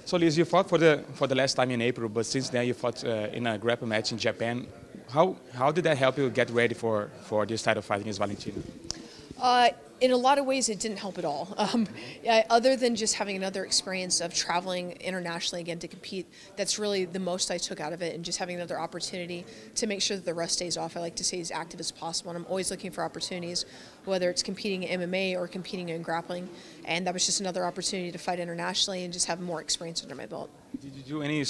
So Liz, you fought for the last time in April, but since then you fought in a grappling match in Japan. How did that help you get ready for this title fight against Valentina? In a lot of ways, it didn't help at all. Other than just having another experience of traveling internationally again to compete, that's really the most I took out of it, and just having another opportunity to make sure that the rust stays off. I like to stay as active as possible, and I'm always looking for opportunities, whether it's competing in MMA or competing in grappling. And that was just another opportunity to fight internationally and just have more experience under my belt. Did you do any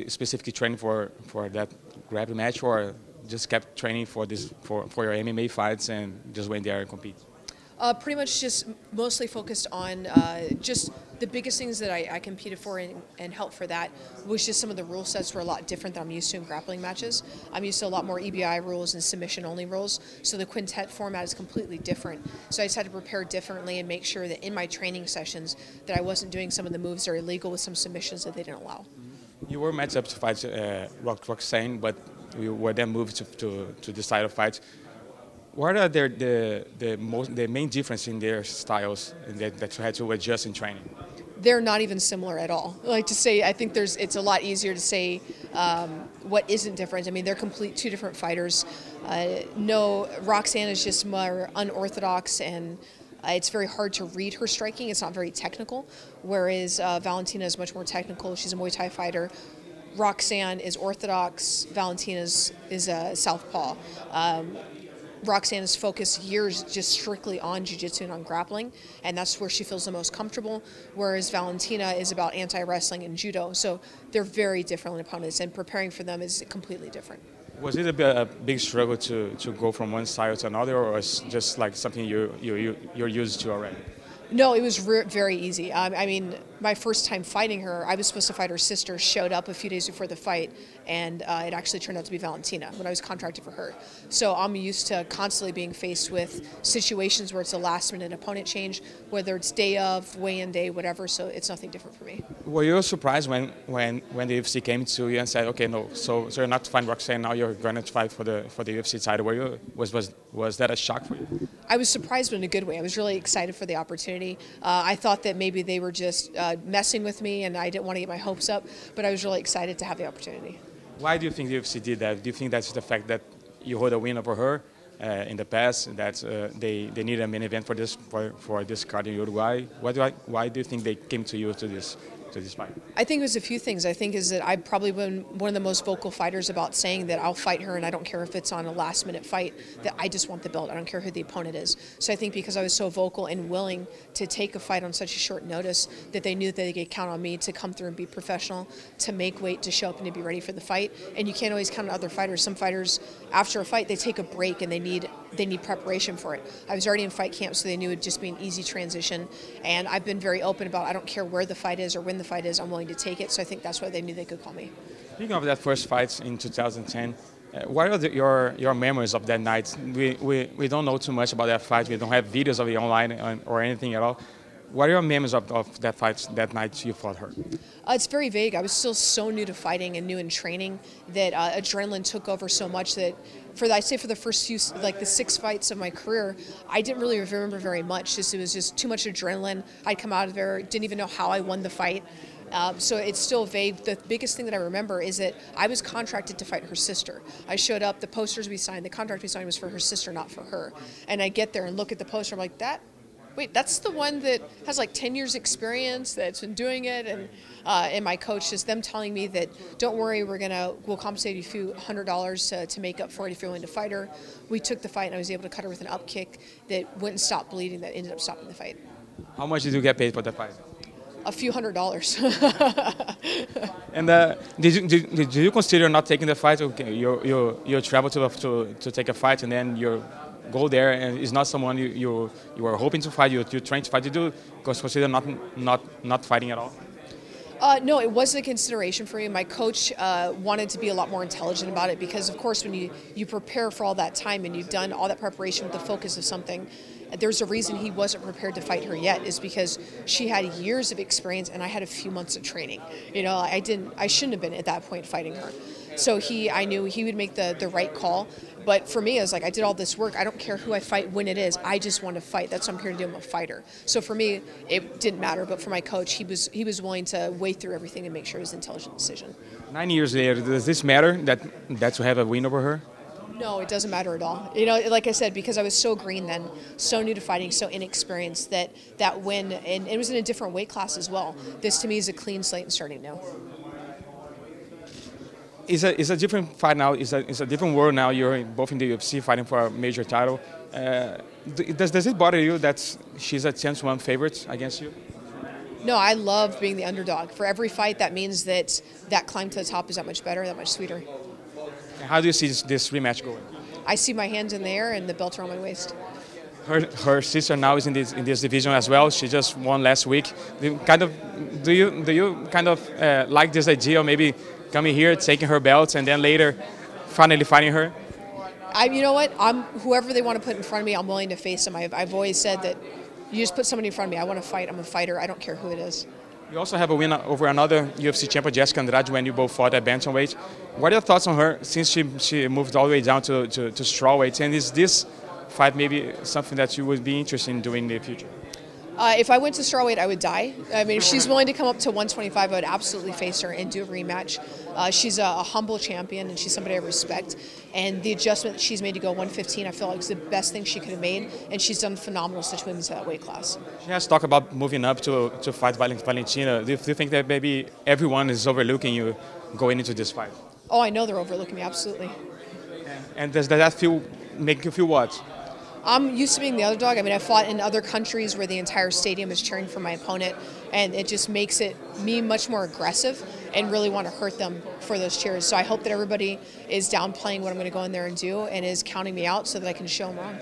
specific training for that grappling match, or just kept training for your MMA fights and just went there and compete? Pretty much just mostly focused on just the biggest things that I competed for and helped for that was just some of the rule sets were a lot different than I'm used to in grappling matches. I'm used to a lot more EBI rules and submission-only rules, so the quintet format is completely different. So I just had to prepare differently and make sure that in my training sessions that I wasn't doing some of the moves that are illegal with some submissions that they didn't allow. You were matched up to fight Roxanne, but you were then moved to this title fight. What are the main difference in their styles that you had to adjust in training? They're not even similar at all. I like to say, I think it's a lot easier to say what isn't different. I mean, they're two different fighters. No, Roxanne is just more unorthodox, and it's very hard to read her striking. It's not very technical, whereas Valentina is much more technical. She's a Muay Thai fighter. Roxanne is orthodox. Valentina is a southpaw. Roxanne is focused years just strictly on jiu-jitsu and on grappling, and that's where she feels the most comfortable, whereas Valentina is about anti-wrestling and judo. So they're very different opponents, and preparing for them is completely different. Was it a big struggle to go from one style to another, or was it just like something you're used to already? No, it was very easy. I mean, my first time fighting her, I was supposed to fight her sister, showed up a few days before the fight, and it actually turned out to be Valentina when I was contracted for her. So I'm used to constantly being faced with situations where it's a last-minute opponent change, whether it's day of, weigh-in day, whatever, so it's nothing different for me. Were you surprised when the UFC came to you and said, okay, no, so you're not fighting Roxanne, now you're going to fight for the UFC title? Was that a shock for you? I was surprised, but in a good way. I was really excited for the opportunity. I thought that maybe they were just messing with me, and I didn't want to get my hopes up, but I was really excited to have the opportunity. Why do you think the UFC did that? Do you think that's the fact that you hold a win over her in the past, that they needed a main event for this card in Uruguay? Why do you think they came to you to this fight? I think it was a few things. I think is that I've probably been one of the most vocal fighters about saying that I'll fight her, and I don't care if it's on a last-minute fight, that I just want the belt. I don't care who the opponent is. So I think because I was so vocal and willing to take a fight on such a short notice, that they knew that they could count on me to come through and be professional, to make weight, to show up and to be ready for the fight. And you can't always count on other fighters. Some fighters, after a fight, they take a break and they need preparation for it. I was already in fight camp, so they knew it would just be an easy transition. And I've been very open about I don't care where the fight is or when the fight is, I'm willing to take it. So I think that's why they knew they could call me. Speaking of that first fight in 2010, what are your memories of that night? We don't know too much about that fight. We don't have videos of it online or anything at all. What are your memories of that fight, that night you fought her? It's very vague. I was still so new to fighting and new in training that adrenaline took over so much that I'd say for the first few, like the 6 fights of my career, I didn't really remember very much. It was just too much adrenaline. I'd come out of there, didn't even know how I won the fight. So it's still vague. The biggest thing that I remember is that I was contracted to fight her sister. I showed up, the posters we signed, the contract we signed was for her sister, not for her. And I get there and look at the poster, I'm like, wait, that's the one that has like 10 years experience, that's been doing it, and my coach, just them telling me that, don't worry, we'll compensate you a few $100 to make up for it if you're willing to fight her. We took the fight, and I was able to cut her with an up kick that wouldn't stop bleeding, that ended up stopping the fight. How much did you get paid for that fight? A few $100s. And did you consider not taking the fight? Okay, you travel to take a fight, and then you go there, and it's not someone you were hoping to fight. You're trying to fight. Did you consider not fighting at all? No, it wasn't a consideration for me. My coach wanted to be a lot more intelligent about it because, of course, when you prepare for all that time and you've done all that preparation with the focus of something, there's a reason he wasn't prepared to fight her yet, is because she had years of experience and I had a few months of training. You know, I shouldn't have been at that point fighting her. So I knew he would make the right call. But for me, it's like I did all this work. I don't care who I fight, when it is. I just want to fight. That's what I'm here to do. I'm a fighter. So for me, it didn't matter. But for my coach, he was willing to wade through everything and make sure it was an intelligent decision. 9 years later, does this matter that you have a win over her? No, it doesn't matter at all. You know, like I said, because I was so green then, so new to fighting, so inexperienced, that win, and it was in a different weight class as well. This to me is a clean slate and starting now. It's a different fight now. It's a different world now. You're both in the UFC fighting for a major title. Does it bother you that she's a 10-1 favorite against you? No, I love being the underdog. For every fight, that means that climb to the top is that much better, that much sweeter. How do you see this rematch going? I see my hands in the air and the belt around my waist. Her sister now is in this division as well. She just won last week. Do you kind of like this idea of maybe coming here, taking her belts, and then later finally fighting her? You know what? Whoever they want to put in front of me, I'm willing to face them. I've always said that you just put somebody in front of me. I want to fight. I'm a fighter. I don't care who it is. You also have a win over another UFC champion, Jessica Andrade, when you both fought at bantamweight. What are your thoughts on her since she moved all the way down to strawweight? And is this fight maybe something that you would be interested in doing in the future? If I went to strawweight, I would die. I mean, if she's willing to come up to 125, I would absolutely face her and do a rematch. She's a humble champion, and she's somebody I respect. And the adjustment that she's made to go 115, I feel like is the best thing she could have made, and she's done phenomenal since she went into that weight class. She has talked about moving up to fight Valentina. Do you think that maybe everyone is overlooking you going into this fight? Oh, I know they're overlooking me, absolutely. And does that make you feel what? I'm used to being the underdog. I mean, I fought in other countries where the entire stadium is cheering for my opponent, and it just makes me much more aggressive and really want to hurt them for those cheers. So I hope that everybody is downplaying what I'm going to go in there and do and is counting me out so that I can show them wrong.